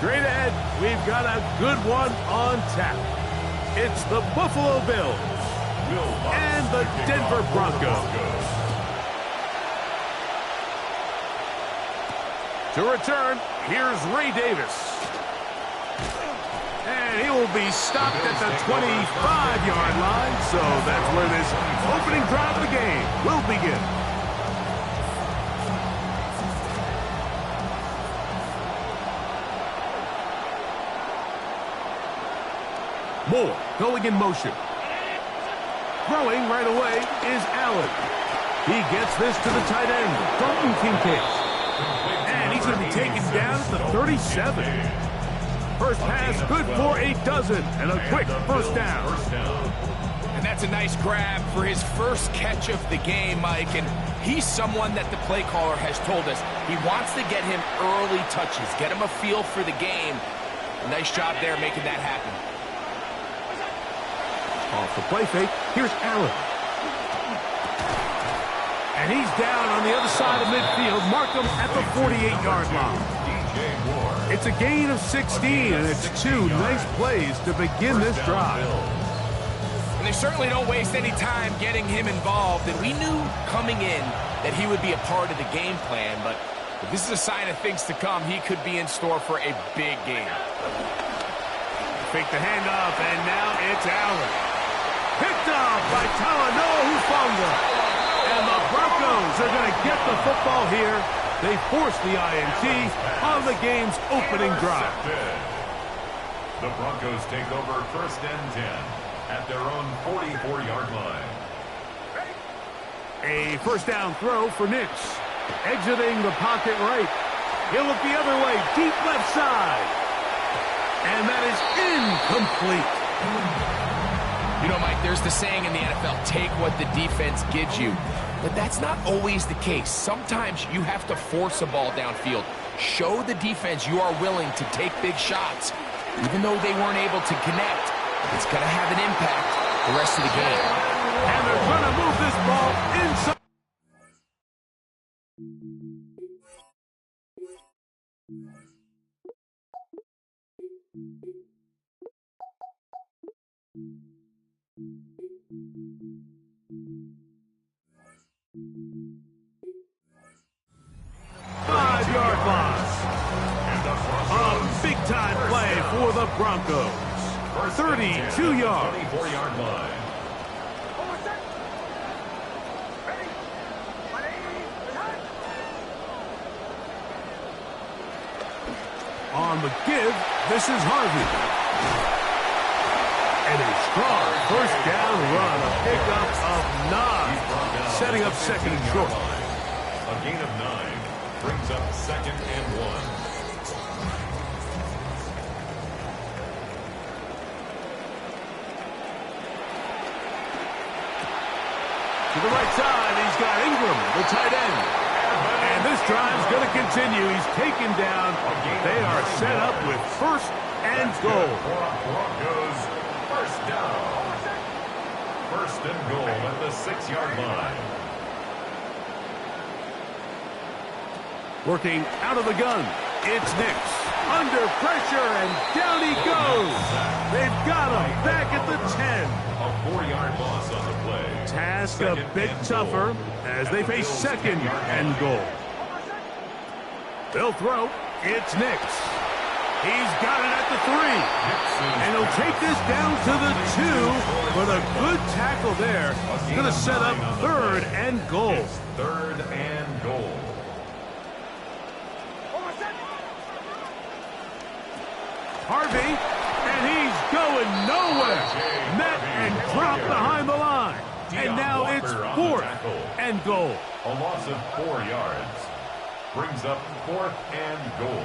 Straight ahead, we've got a good one on tap. It's the Buffalo Bills and the Denver Broncos. To return, here's Ray Davis. And he will be stopped at the 25-yard line, so that's where this opening drive of the game will begin. Moore going in motion. Throwing right away is Allen. He gets this to the tight end, Dalton Kincaid. And he's going to be taken down at the 37. First pass good for a dozen and a quick first down. And that's a nice grab for his first catch of the game, Mike. And he's someone that the play caller has told us he wants to get him early touches, get him a feel for the game. Nice job there making that happen. Off the play fake, here's Allen. And he's down on the other side of midfield. Mark him at the 48-yard line. It's a gain of 16, and it's two nice plays to begin this drive. And they certainly don't waste any time getting him involved. And we knew coming in that he would be a part of the game plan. But if this is a sign of things to come, he could be in store for a big game. Fake the handoff, and now it's Allen. Picked off by Talanoa Hufanga. And the Broncos are going to get the football here. They force the INT on the game's opening drive. The Broncos take over 1st and 10 at their own 44-yard line. A first down throw for Nix. Exiting the pocket right. He'll look the other way, deep left side. And that is incomplete. You know, Mike, there's the saying in the NFL, take what the defense gives you. But that's not always the case. Sometimes you have to force a ball downfield. Show the defense you are willing to take big shots. Even though they weren't able to connect, it's going to have an impact the rest of the game. And they're going to move this ball inside. Big-time play for the Broncos. 32-yard. 24-yard line. On the give, this is Harvey. And a strong first down run, a pickup of 9, setting up second and short. A gain of 9 brings up 2nd and 1. To the right side, he's got Ingram, the tight end. And this drive's going to continue. He's taken down. They are set up with 1st and goal. Broncos, first down. 1st and goal at the 6-yard line. Working out of the gun, it's Nix. Under pressure, and down he goes. They've got him back at the 10. A 4-yard loss on the play. Task a bit tougher as they face 2nd and goal. They'll throw. It's Nix. He's got it at the 3. And he'll take this down to the 2. But a good tackle there. Going to set up 3rd and goal. It's 3rd and goal. Harvey, and he's going nowhere. Met and dropped behind the line. And now it's 4th and goal. A loss of 4 yards brings up 4th and goal.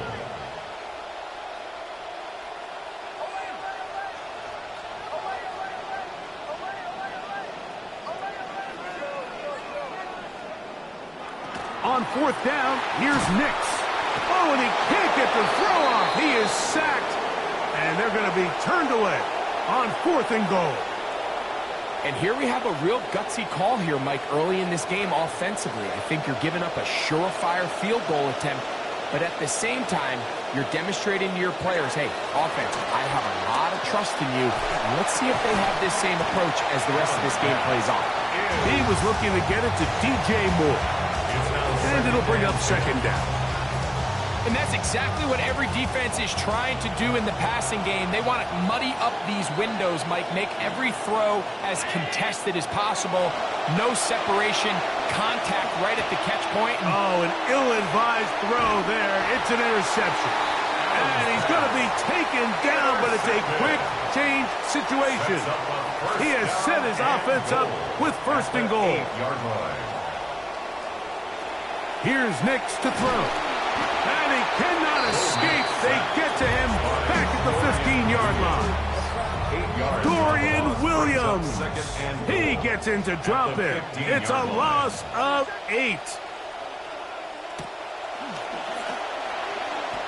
On 4th down, here's Nix. Oh, and he can't get the throw off. He is sacked. And they're going to be turned away on 4th and goal. And here we have a real gutsy call here, Mike, early in this game offensively. I think you're giving up a surefire field goal attempt, but at the same time, You're demonstrating to your players, hey, offense, I have a lot of trust in you. Let's see if they have this same approach as the rest of this game plays on. He was looking to get it to DJ Moore. And it'll bring up second down. And that's exactly what every defense is trying to do in the passing game. They want to muddy up these windows, Mike, make every throw as contested as possible. No separation, contact right at the catch point. Oh, an ill-advised throw there. It's an interception. And he's going to be taken down, but it's a quick change situation. He has set his offense up with first and goal. Here's Nix to throw. And he cannot escape. They get to him back at the 15-yard line. Dorian Williams. He gets in to drop it. It's a loss of 8.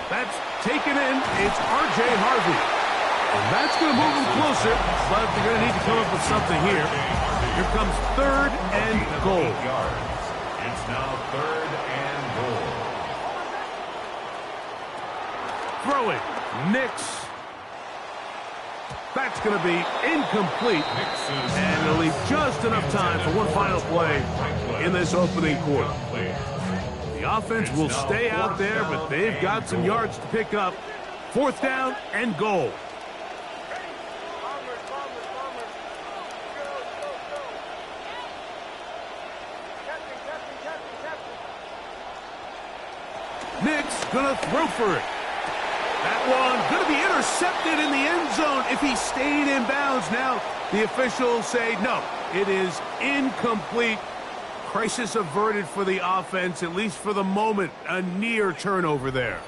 That's taken in. It's R.J. Harvey. And that's going to move him closer, but they're going to need to come up with something here. Here comes third and goal. It's now third and goal. Throwing. Nix. That's going to be incomplete. And it'll leave just enough time for one final play in this opening quarter. The offense will stay out there, but they've got some yards to pick up. Fourth down and goal. Nix gonna throw for it. That one gonna be intercepted in the end zone if he stayed in bounds. Now the officials say no, it is incomplete. Crisis averted for the offense, at least for the moment. A near turnover there.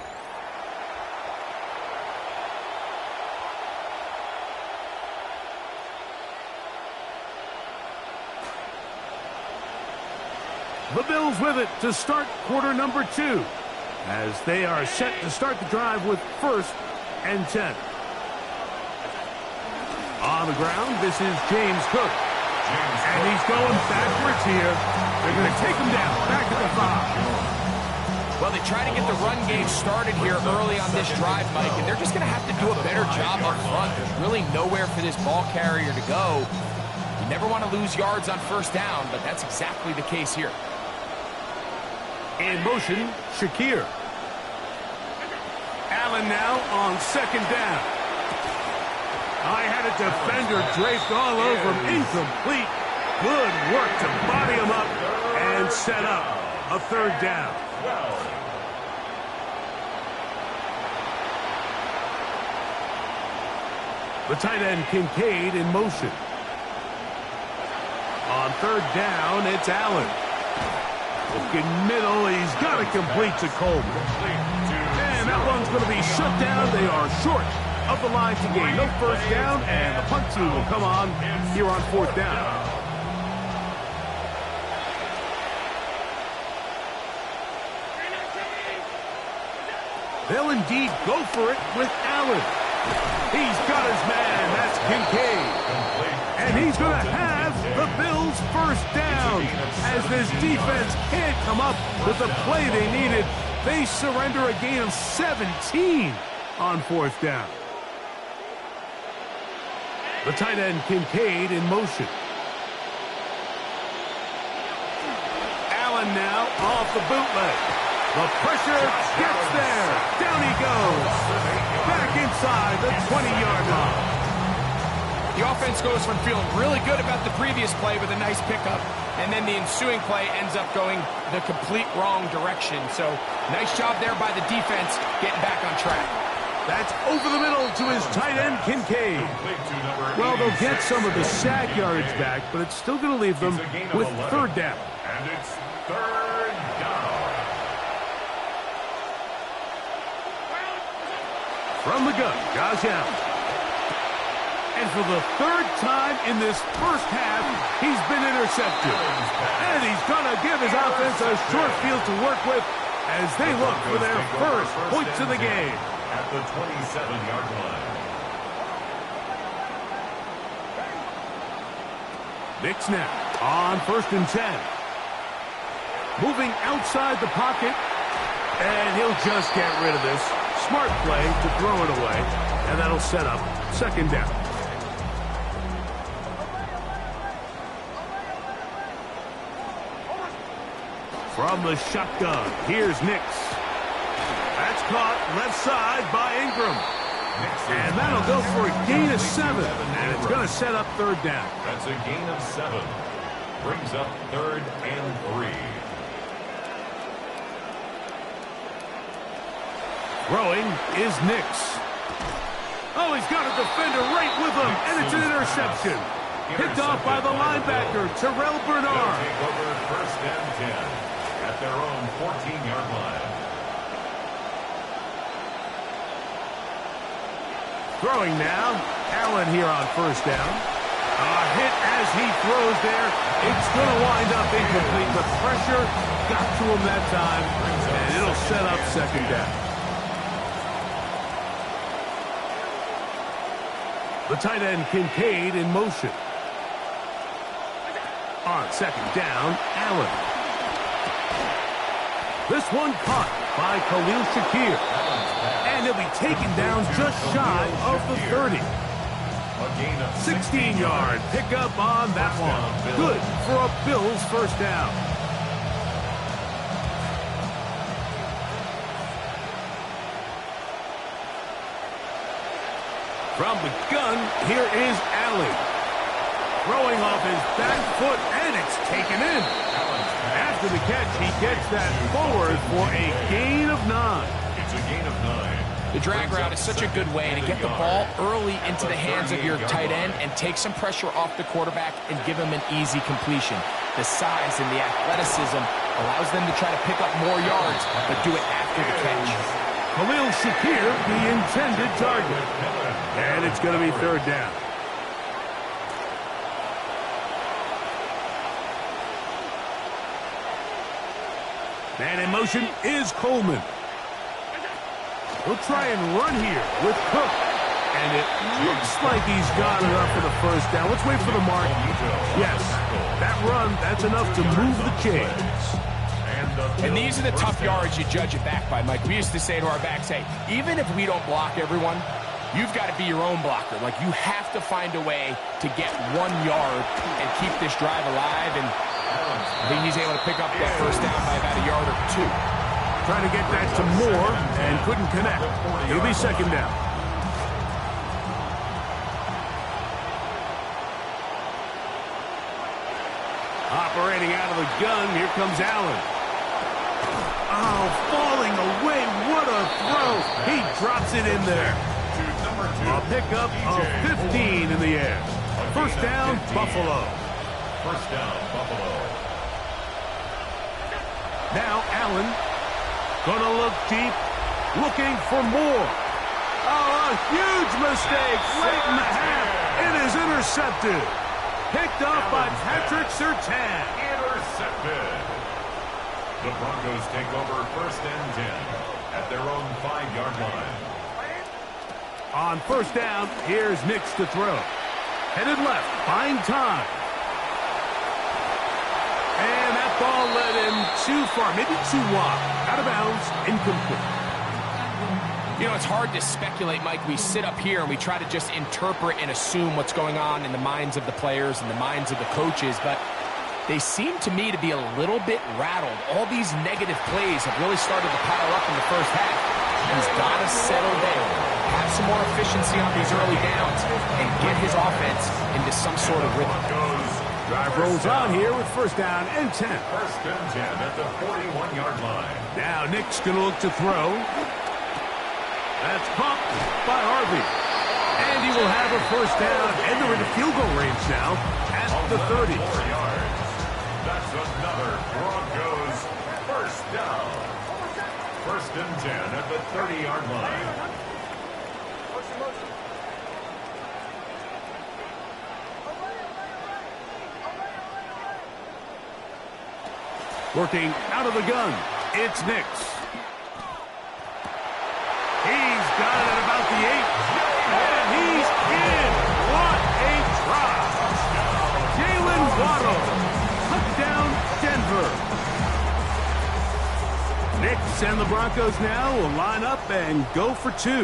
The Bills with it to start quarter number 2, as they are set to start the drive with first and 10. On the ground, this is James Cook. And he's going backwards here. They're going to take him down, back at the 5. Well, they try to get the run game started here early on this drive, Mike, and they're just going to have to do a better job up front. There's really nowhere for this ball carrier to go. You never want to lose yards on first down, but that's exactly the case here. In motion, Shakir. Allen now on second down. I had a defender draped all over him. Incomplete. Good work to body him up and set up a third down. The tight end Kincaid in motion. On third down, it's Allen. Looking middle, he's got it complete to Coleman. And that one's going to be shut down. They are short of the line to gain. No first down, and the punt team will come on here on fourth down. They'll indeed go for it with Allen. He's got his man. That's Kincaid. And he's going to have the Bills first down. As this defense can't come up with the play they needed, they surrender a gain of 17 on fourth down. The tight end Kincaid in motion. Allen now off the bootleg. The pressure gets there. Down he goes. Back inside the 20-yard line. The offense goes from feeling really good about the previous play with a nice pickup, and then the ensuing play ends up going the complete wrong direction. So nice job there by the defense getting back on track. That's over the middle to his tight end, Kincaid. Well, they'll get some of the sack yardage back, but it's still going to leave them with third down. And it's third down. From the gun, Josh Allen. And for the third time in this first half, he's been intercepted. And he's going to give his offense a short field to work with as they look for their first points of the game. At the 27-yard line. Nix now on first and 10. Moving outside the pocket. And he'll just get rid of this. smart play to throw it away, and that'll set up second down. From the shotgun, here's Nix. That's caught left side by Ingram. And that'll go for a gain of 7. And it's going to set up third down. That's a gain of 7. Brings up 3rd and 3. Throwing is Nix. Oh, he's got a defender right with him, and it's an interception. Picked off by the linebacker, Terrell Bernard. Take over 1st and 10 at their own 14-yard line. Throwing now, Allen here on 1st down. A hit as he throws there. It's going to wind up incomplete. The pressure got to him that time, and it'll set up second down. The tight end Kincaid in motion. On 2nd down, Allen. This one caught by Khalil Shakir. And he'll be taken down just shy of the 30. 16-yard pickup on that one. Good for a Bills 1st down. From the gun, here is Allen. Throwing off his back foot, and it's taken in. After the catch, he gets that forward for a gain of 9. It's a gain of 9. The drag route is such a good way to get the ball early into the hands of your tight end and take some pressure off the quarterback and give him an easy completion. The size and the athleticism allows them to try to pick up more yards, but do it after the catch. Khalil Shakir, the intended target. And it's going to be 3rd down. Man in motion is Coleman. He'll try and run here with Cook. And it looks like he's got enough for the 1st down. Let's wait for the mark. Yes, that run, that's enough to move the chains. And these are the tough yards you judge it back by, Mike. We used to say to our backs, hey, even if we don't block everyone, you've got to be your own blocker. Like, you have to find a way to get 1 yard and keep this drive alive. And I think he's able to pick up that 1st down by about a yard or 2. Trying to get that to Moore and couldn't connect. It'll be 2nd down. Operating out of the gun, here comes Allen. Oh, falling away, what a throw. He drops it in there. A pickup of 15 in the air. 1st down, Buffalo. 1st down, Buffalo. Now Allen, gonna look deep, looking for more. Oh, a huge mistake late in the half. It is intercepted. Picked up by Patrick Surtain. Intercepted. The Broncos take over 1st and 10 at their own 5-yard line. On 1st down, here's Nix to throw. Headed left, buying time. And that ball led him too far, maybe too wide. Out of bounds, incomplete. You know, it's hard to speculate, Mike. We sit up here and we try to just interpret and assume what's going on in the minds of the players and the minds of the coaches, but they seem to me to be a little bit rattled. All these negative plays have really started to pile up in the 1st half. He's got to settle down, have some more efficiency on these early downs, and get his offense into some sort of rhythm. Drive rolls on here with 1st down and 10. 1st and 10 at the 41-yard line. Now Nick's going to look to throw. That's caught by Harvey. And he will have a 1st down, and they're in the field goal range now at the 30. 4 yards. That's another Broncos 1st down. 1st and 10 at the 30-yard line. Working out of the gun, it's Nix. He's got it at about the 8. And he's in. What a drop. Jalen Waddle. Touchdown, Denver. Nix Knicks and the Broncos now will line up and go for two.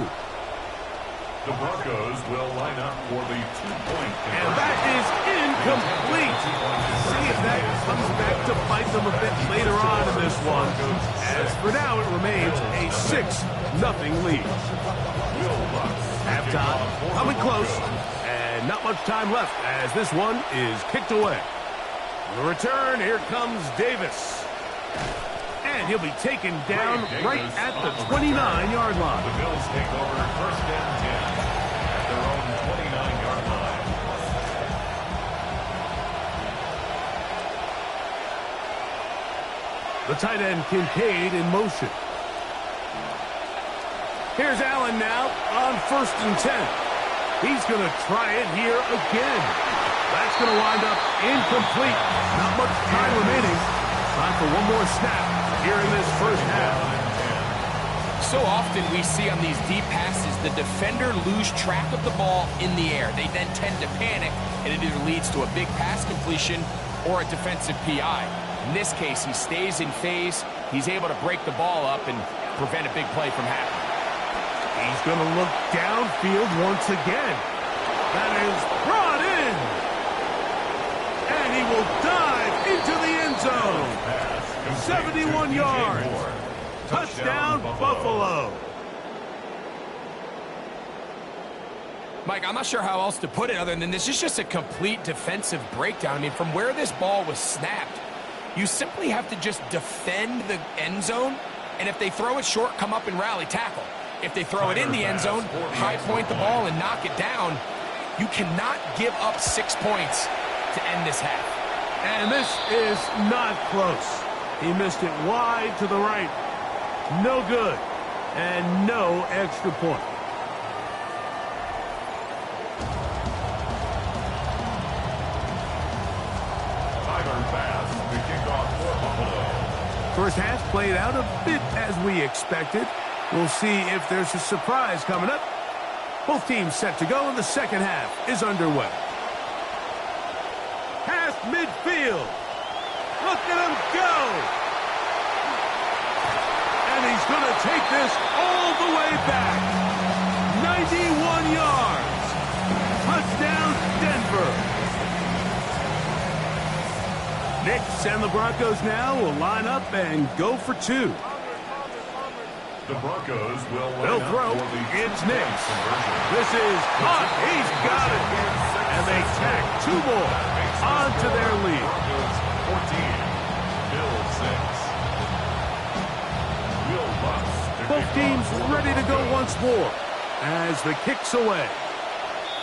The Broncos will line up for the two-point conversion. And that is incomplete. See if that comes back to bite them a bit later on in this one. As for now, it remains a 6-0 lead. Halftime, coming close, and not much time left as this one is kicked away. On the return, here comes Davis. And he'll be taken down right at the 29-yard line. The Bills take over first and 10 at their own 29-yard line. The tight end Kincaid in motion. Here's Allen now on first and 10. He's going to try it here again. That's going to wind up incomplete. Not much time remaining. Time for one more snap here in this first half. So often we see on these deep passes, the defender lose track of the ball in the air. They then tend to panic, and it either leads to a big pass completion or a defensive PI. In this case, he stays in phase. He's able to break the ball up and prevent a big play from happening. He's going to look downfield once again. That is brought in. And he will dive into the end zone. 71 yards. Touchdown, Buffalo. Mike, I'm not sure how else to put it other than this is just a complete defensive breakdown. I mean, from where this ball was snapped, you simply have to just defend the end zone, and if they throw it short, come up and rally tackle. If they throw it in the end zone, high point the ball and knock it down. You cannot give up 6 points to end this half. And this is not close. He missed it wide to the right. No good. And no extra point. First half played out a bit as we expected. We'll see if there's a surprise coming up. Both teams set to go, and the second half is underway. Past midfield. Look at him go. And he's going to take this all the way back. 91 yards. Touchdown, Denver. Knicks and the Broncos now will line up and go for two. The Broncos will They'll throw. It's Knicks. This is caught. He's got it. And they tack two more onto their lead. 14, Bills 6. Both teams ready to go once more as the kick's away.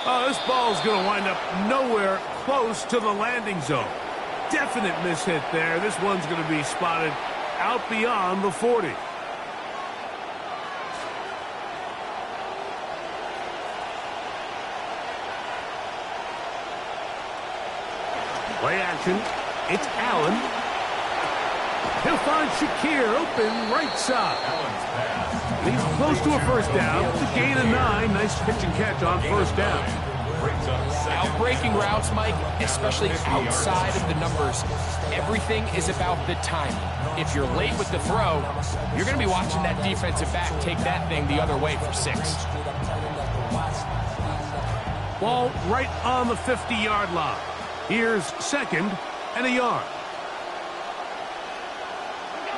Oh, this ball's going to wind up nowhere close to the landing zone. Definite mishit there. This one's going to be spotted out beyond the 40. Play action. It's Allen. He'll find Shakir open right side. He's close to a first down. It's a gain of 9. Nice pitch and catch on first down. Out-breaking routes, Mike, especially outside of the numbers, everything is about the timing. If you're late with the throw, you're going to be watching that defensive back take that thing the other way for 6. Ball right on the 50-yard line. Here's second and a yard.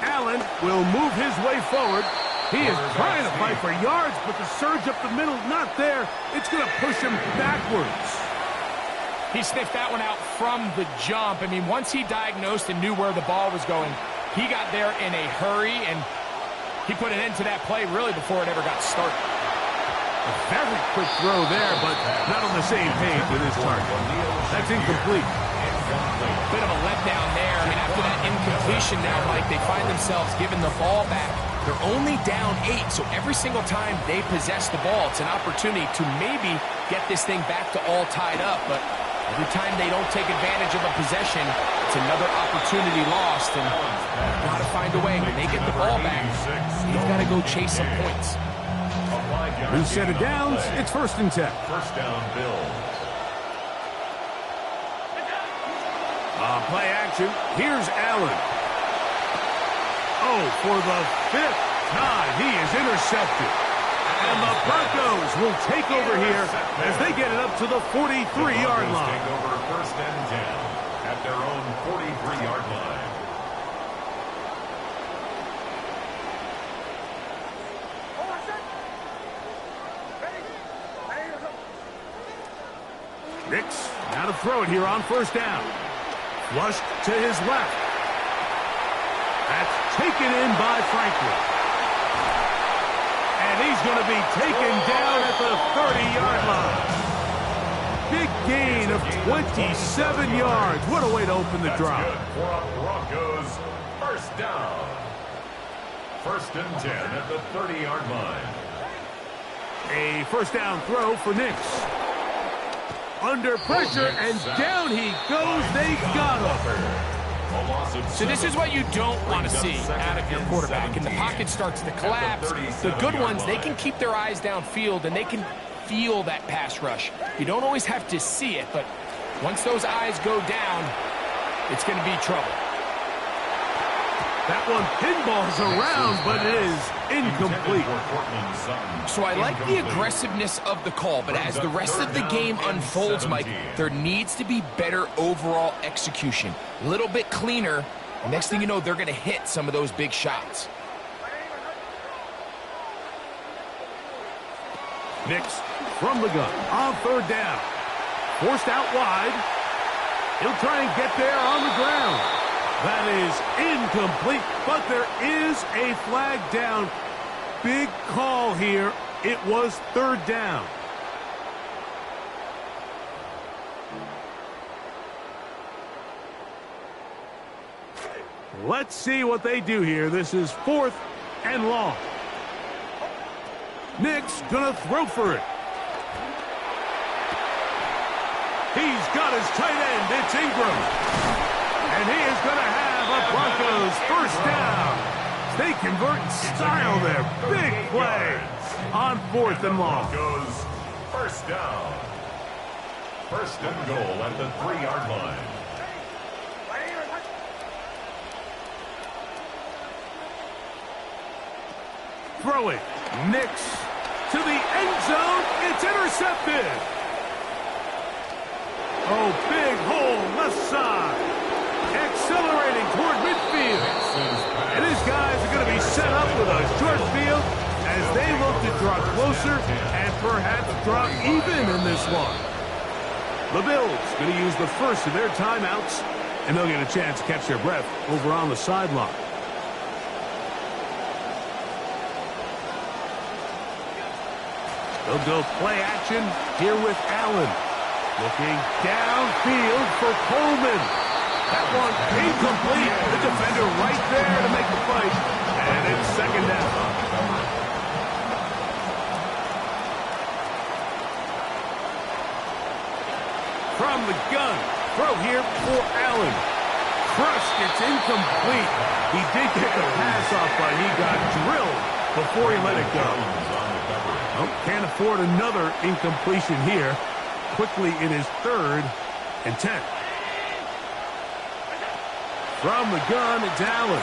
Allen will move his way forward. He is trying to fight for yards, but the surge up the middle, not there. It's going to push him backwards. He sniffed that one out from the jump. I mean, once he diagnosed and knew where the ball was going, he got there in a hurry, and he put an end to that play really before it ever got started. A very quick throw there, but not on the same page with his target. That's incomplete. Bit of a letdown there. I mean, after that incompletion now, Mike, they find themselves giving the ball back. They're only down 8, so every single time they possess the ball, it's an opportunity to maybe get this thing back to all tied up. But every time they don't take advantage of a possession, it's another opportunity lost. And they've got to find a way. When they get the ball back, they've got to go chase some points. New set of downs. It's first and 10. First down, Bills. Play action. Here's Allen. Oh, for the 5th time, he is intercepted. And the Broncos will take over here as they get it up to the 43-yard line. Take over 1st and 10 at their own 43-yard line. Nix now to throw it here on 1st down. Flushed to his left. That's taken in by Franklin. And he's going to be taken down at the 30-yard line. Big gain of 27 yards. What a way to open the drive. Good for a Broncos 1st down. 1st and 10 at the 30-yard line. A 1st down throw for Nix. Under pressure, and down he goes. They got him. So this is what you don't want to see out of your quarterback. And the pocket starts to collapse. The good ones, they can keep their eyes downfield, and they can feel that pass rush. You don't always have to see it, but once those eyes go down, it's going to be trouble. That one pinballs around, but it is incomplete. So I like the aggressiveness of the call, but as the rest of the game unfolds, Mike, there needs to be better overall execution. A little bit cleaner. Next thing you know, they're going to hit some of those big shots. Nix from the gun on 3rd down. Forced out wide. He'll try and get there on the ground. That is incomplete, but there is a flag down. Big call here. It was 3rd down. Let's see what they do here. This is 4th and long. Nix gonna throw for it. He's got his tight end. It's Ingram. And he is going to have a Broncos 1st down. They convert in style there. Big play on 4th and long. Broncos 1st down. 1st and goal at the 3-yard line. Throw it. Nix to the end zone. It's intercepted. Oh, big hole left side. Accelerating toward midfield. And his guys are going to be set up with a short field as they look to draw closer and perhaps draw even in this one. The Bills going to use the first of their timeouts, and they'll get a chance to catch their breath over on the sideline. They'll go play action here with Allen. Looking downfield for Coleman. That one incomplete. The defender right there to make the fight. And it's 2nd down. From the gun. Throw here for Allen. Crushed. It's incomplete. He did get the pass off, but he got drilled before he let it go. Oh, can't afford another incompletion here. Quickly, it is 3rd and 10. From the gun, it's Allen.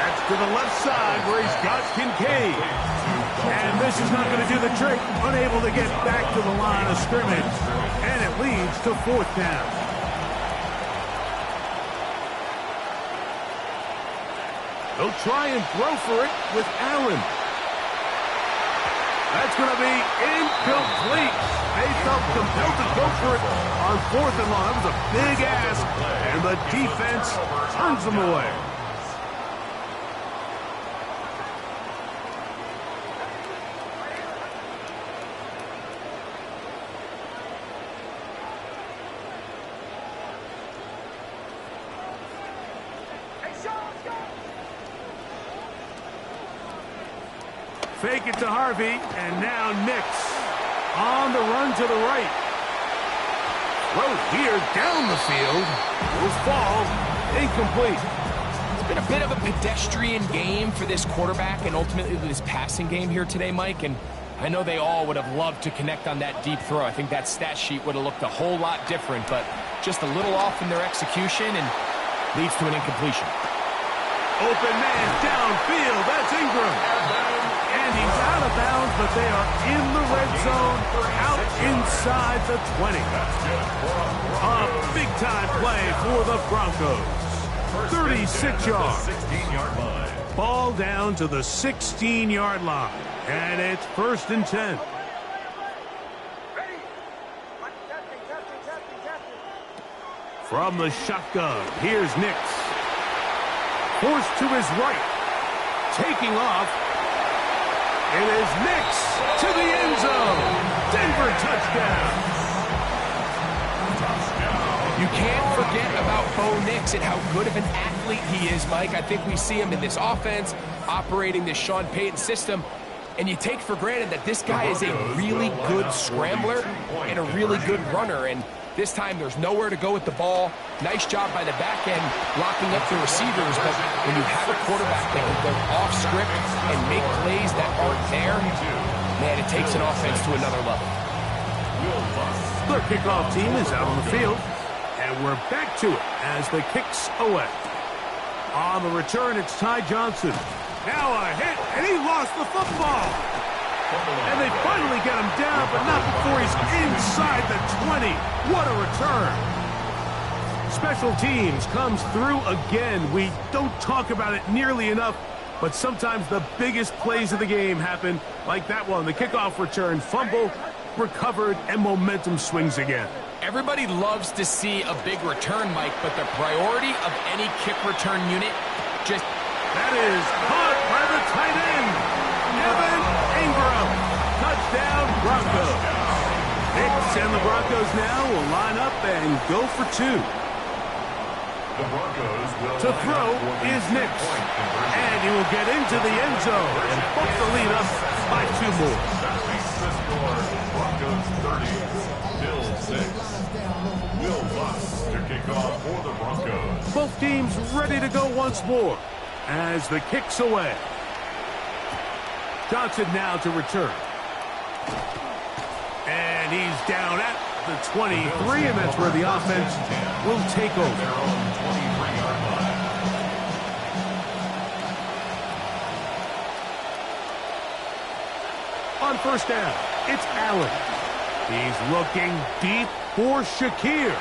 That's to the left side where he's got Kincaid. And this is not going to do the trick. Unable to get back to the line of scrimmage. And it leads to 4th down. They'll try and throw for it with Allen. That's going to be incomplete. They felt compelled to go for it on 4th and long. That was a big ask, and the defense turns them away. Fake it to Harvey, and now Nix on the run to the right. Throw here down the field. Will fall. Incomplete. It's been a bit of a pedestrian game for this quarterback and ultimately this passing game here today, Mike. And I know they all would have loved to connect on that deep throw. I think that stat sheet would have looked a whole lot different, but just a little off in their execution and leads to an incompletion. Open man downfield. That's Ingram. And he's out of bounds, but they are in the red zone, out inside the 20. A big-time play for the Broncos. 36 yards. Ball down to the 16-yard line. And it's 1st and 10. From the shotgun, here's Nix. Forced to his right. Taking off. It is Nix to the end zone. Denver touchdown. You can't forget about Bo Nix and how good of an athlete he is, Mike. I think we see him in this offense, operating this Sean Payton system. And you take for granted that this guy is a really good scrambler and a really good runner. And this time there's nowhere to go with the ball. Nice job by the back end locking up the receivers. But when you have a quarterback that can go off script and make plays that aren't there, man, it takes an offense to another level. The kickoff team is out on the field. And we're back to it as the kick's away. On the return, it's Ty Johnson. Now a hit, and he lost the football. And they finally get him down, but not before he's inside the 20. What a return. Special teams comes through again. We don't talk about it nearly enough, but sometimes the biggest plays of the game happen like that one. The kickoff return, fumble, recovered, and momentum swings again. Everybody loves to see a big return, Mike, but the priority of any kick return unit just... That is caught by the tight end, Evan Ingram. Touchdown, Broncos. Nix and the Broncos now will line up and go for 2. To throw is Nix. And he will get into the end zone and bump the lead up by 2 more. Broncos 30, Bills 6. Will Lutz to kick off for the Broncos. Both teams ready to go once more as the kick's away. Johnson now to return. And he's down at the 23, and that's where the offense will take over. On first down, it's Allen. He's looking deep for Shakir.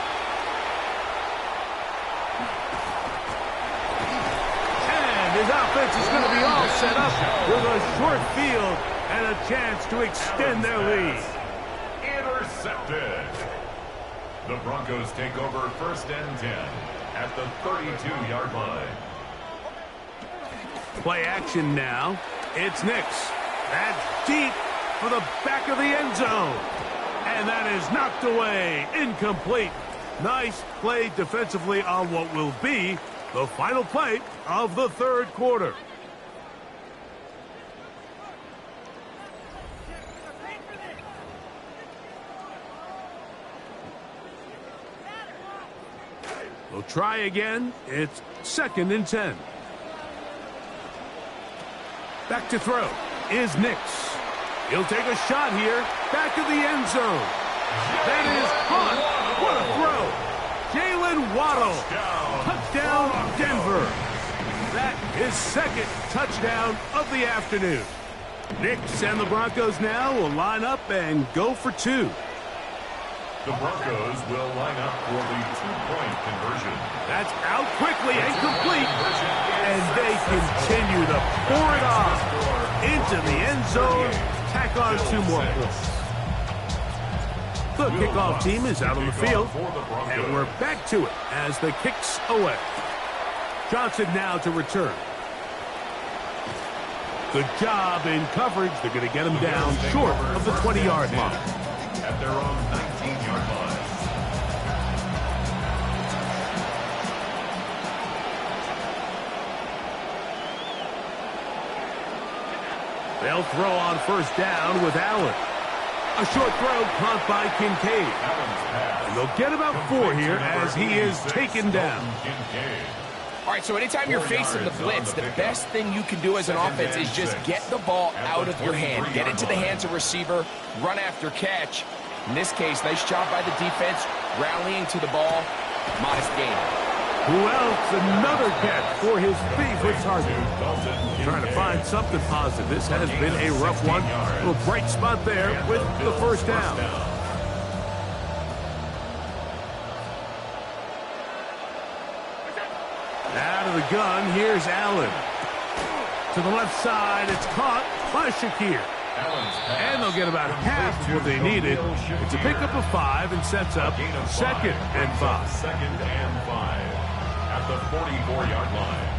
And his offense is going to be all set up with a short field and a chance to extend their lead. Intercepted. The Broncos take over 1st and 10 at the 32-yard line. Play action now. It's Nix. That's deep for the back of the end zone. And that is knocked away. Incomplete. Nice play defensively on what will be the final play of the 3rd quarter. We'll try again. It's 2nd and 10. Back to throw is Nix. He'll take a shot here. Back of the end zone. That is caught. What a throw. Jalen Waddle. Touchdown, Denver. That is 2nd touchdown of the afternoon. Nix and the Broncos now will line up and go for 2. The Broncos will line up for the 2-point conversion. That's out quickly and complete. And they continue to pour it on into the end zone. Tack on 2 more points. The kickoff team is out on the field. And we're back to it as the kick's away. Johnson now to return. Good job in coverage. They're going to get him down short of the 20-yard line. At their own 19-yard line. They'll throw on first down with Allen. A short throw caught by Kincaid. And they'll get about 4 here as he is taken down. All right, so anytime you're facing the blitz, the best thing you can do as an offense is just get the ball out of your hand. Get it to the hands of receiver, run after catch. In this case, nice job by the defense, rallying to the ball. Modest gain. Who else? Another catch for his favorite target. Trying to find something positive. This has been a rough one. A little bright spot there with the first down. Out of the gun, here's Allen. To the left side, it's caught by Shakir. And they'll get about half of what they needed. It's a pickup of 5 and sets up 2nd and 5. 2nd and 5 at the 44-yard line.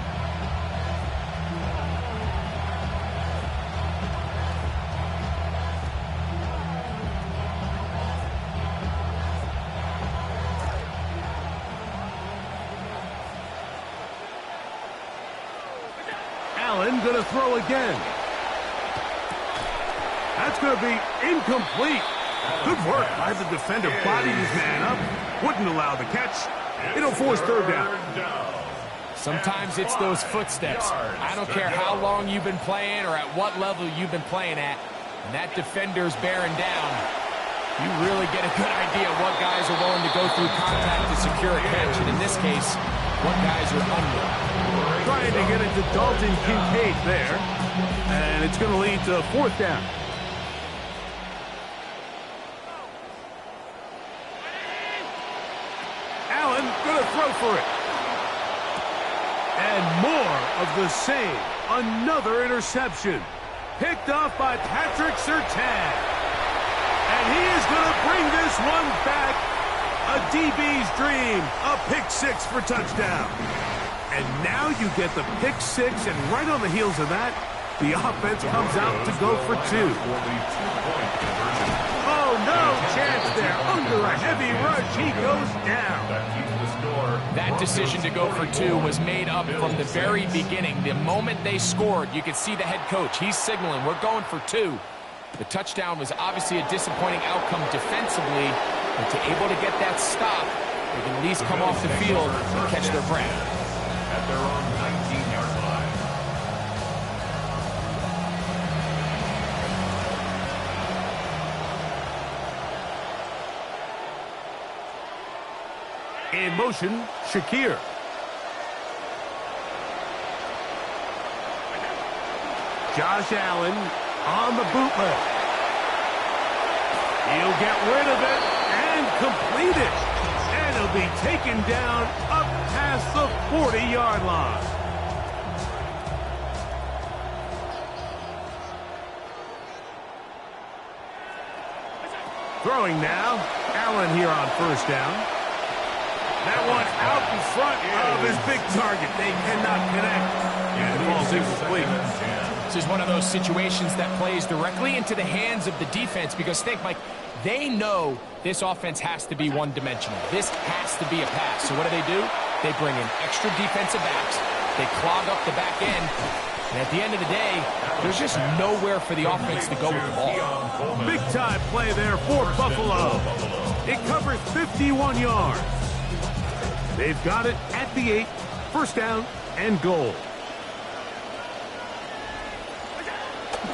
Allen going to throw again. That's going to be incomplete. Good work by the defender. Bodied his man up. Wouldn't allow the catch. It'll force 3rd down. Sometimes it's those footsteps. I don't care how long you've been playing or at what level you've been playing at. And that defender's bearing down. You really get a good idea of what guys are willing to go through contact to secure a catch. And in this case, what guys are unwilling. Trying to get it to Dalton Kincaid there. And it's going to lead to 4th down. Allen going to throw for it. And more of the same. Another interception. Picked off by Patrick Surtain. And he is going to bring this one back. A DB's dream. A pick 6 for touchdown. And now you get the pick 6, and right on the heels of that, the offense comes out to go for 2. Oh, no chance there. Under a heavy rush, he goes down. That decision to go for 2 was made up from the very beginning. The moment they scored, you could see the head coach. He's signaling, we're going for 2. The touchdown was obviously a disappointing outcome defensively, but to able to get that stop, they can at least come off the field and catch their breath. At their own 19-yard line. In motion, Shakir. Josh Allen on the bootleg. He'll get rid of it and complete it. And he'll be taken down up past the 40-yard line. Throwing now. Allen here on 1st down. That one out in front of his big target. They cannot connect. And the ball's incomplete. This is one of those situations that plays directly into the hands of the defense because think, Mike, they know this offense has to be one-dimensional. This has to be a pass. So what do? They bring in extra defensive backs. They clog up the back end. And at the end of the day, there's just nowhere for the offense to go with the ball. Big-time play there for Buffalo. It covers 51 yards. They've got it at the 8. 1st down and goal.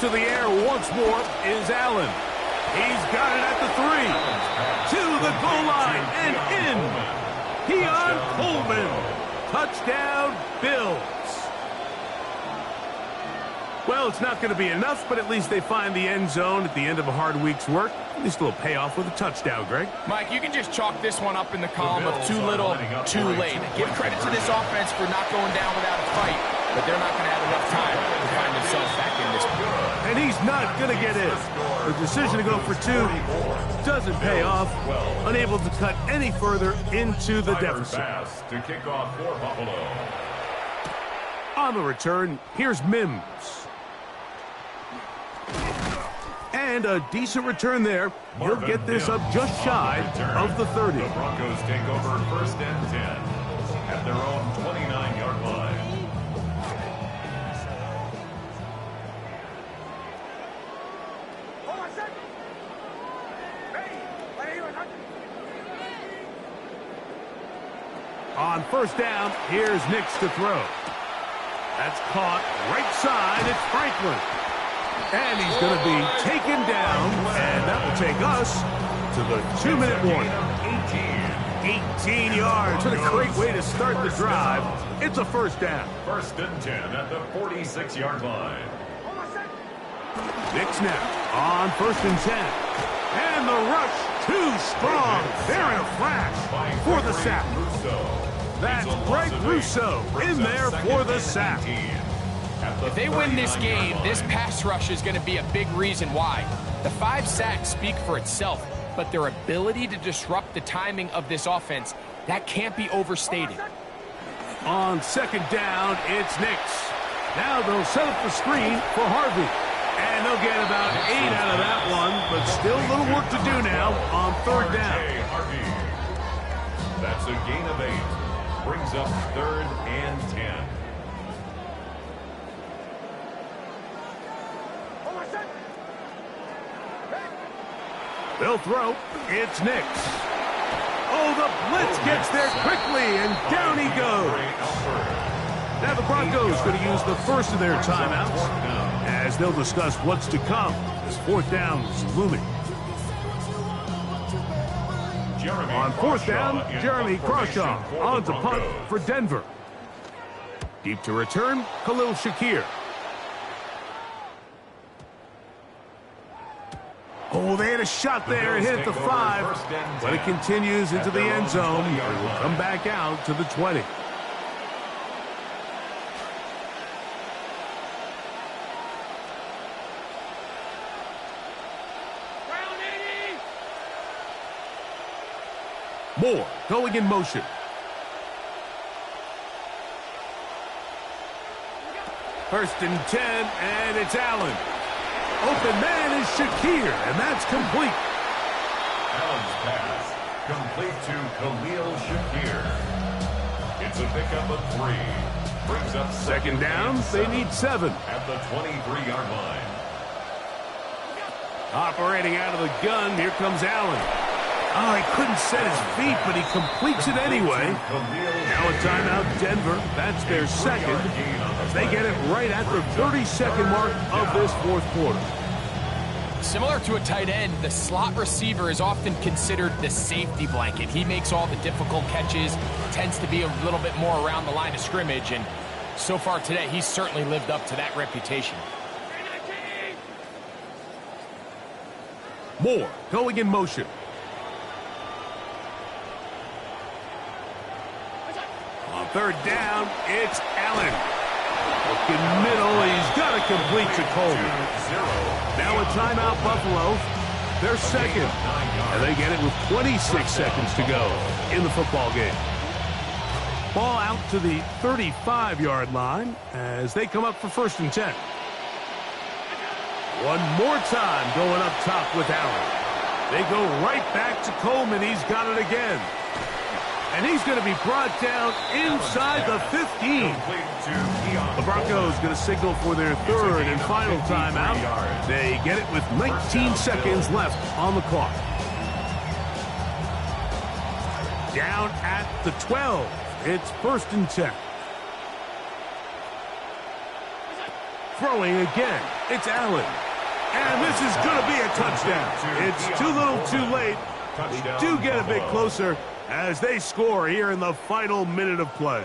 To the air once more is Allen. He's got it at the 3. To the goal line and in. Keon Coleman. Touchdown, Bills. Well, it's not going to be enough, but at least they find the end zone at the end of a hard week's work. At least a little payoff with a touchdown, Greg. Mike, you can just chalk this one up in the column of too little, too late. Give credit to this offense for not going down without a fight, but they're not going to have enough time to find themselves back in this one. And he's not going to get in. The decision to go for 2 doesn't pay off. Unable to cut any further into the deficit. To kick off for Buffalo. On the return, here's Mims. And a decent return there. He'll get this up just shy of the 30. The Broncos take over 1st and 10 at their own 29-yard line. On 1st down, here's Nix to throw. That's caught right side. It's Franklin. And he's going to be taken down. And that will take us to the 2-minute warning. 18 yards. What a great way to start the drive. It's a first down. First and 10 at the 46-yard line. Nick snap on first and 10. And the rush too strong. They're in a flash for the sack. That's Greg Russo in there for the sack. If they win this game, this pass rush is going to be a big reason why. The 5 sacks speak for itself, but their ability to disrupt the timing of this offense, that can't be overstated. On second down, it's Nix. Now they'll set up the screen for Harvey. And they'll get about 8 out of that one, but still a little work to do now on third down. That's a gain of 8. Brings up third and 10. They'll throw. It's Nix. Oh, the blitz gets there quickly, and down he goes. Now the Broncos going to use the first of their timeouts as they'll discuss what's to come as fourth down is looming. On fourth down, Jeremy Crawshaw on to punt for Denver. Deep to return, Khalil Shakir. Oh, they had a shot there and hit the 5, but it continues into the end zone. It will come back out to the 20. Moore going in motion. First and 10, and it's Allen. Open man is Shakir, and that's complete. Allen's pass complete to Khalil Shakir. It's a pickup of 3. Brings up second down. They need 7 at the 23-yard line. Operating out of the gun, here comes Allen. Oh, he couldn't set his feet, but he completes it anyway. Now a timeout, Denver. That's their second. They get it right at the 30-second mark of this fourth quarter. Similar to a tight end, the slot receiver is often considered the safety blanket. He makes all the difficult catches, tends to be a little bit more around the line of scrimmage, and so far today, he's certainly lived up to that reputation. Moore going in motion. On third down, it's Allen. Looking middle, he's got to complete to Coleman. Now a timeout, Buffalo. They're second, and they get it with 26 seconds to go in the football game. Ball out to the 35-yard line as they come up for first and 10. One more time going up top with Allen. They go right back to Coleman. He's got it again. And he's going to be brought down inside the 15. The Broncos going to signal for their third and final timeout. They get it with 19 seconds left on the clock. Down at the 12. It's first and 10. Throwing again. It's Allen. And this is going to be a touchdown. It's too little too late. They do get a bit closer as they score here in the final minute of play.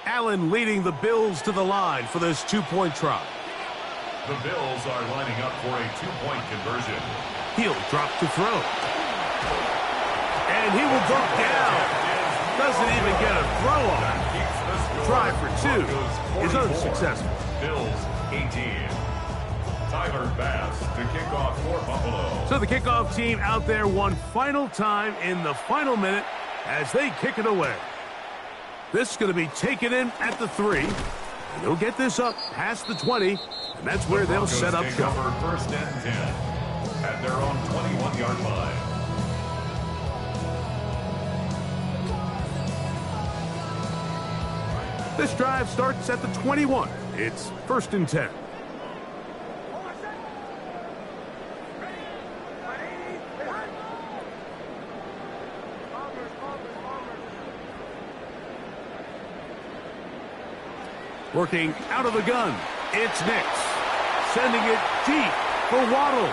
Allen leading the Bills to the line for this two-point try. The Bills are lining up for a two-point conversion. He'll drop to throw. And he will go down. Doesn't even get a throw on. Try for 2 is unsuccessful. Bills 18. Tyler Bass to kick off for Buffalo. So the kickoff team out there one final time in the final minute as they kick it away. This is going to be taken in at the 3. And they'll get this up past the 20, and that's where they'll set up shop. First and 10 at their own 21-yard line. This drive starts at the 21. It's first and 10. Working out of the gun. It's Nix. Sending it deep for Waddle.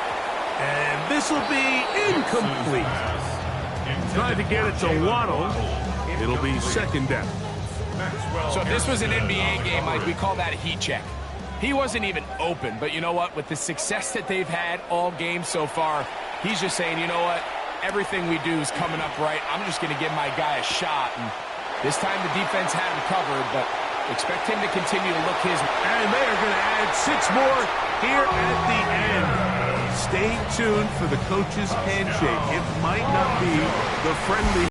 And this will be incomplete. Trying to get it to Waddle. It'll be second down. So if this was an NBA game, Mike, we call that a heat check. He wasn't even open, but you know what? With the success that they've had all game so far, he's just saying, you know what? Everything we do is coming up right. I'm just going to give my guy a shot. And this time the defense had him covered, but expect him to continue to look his. And they are going to add 6 more here at the end. Stay tuned for the coach's handshake. It might not be the friendly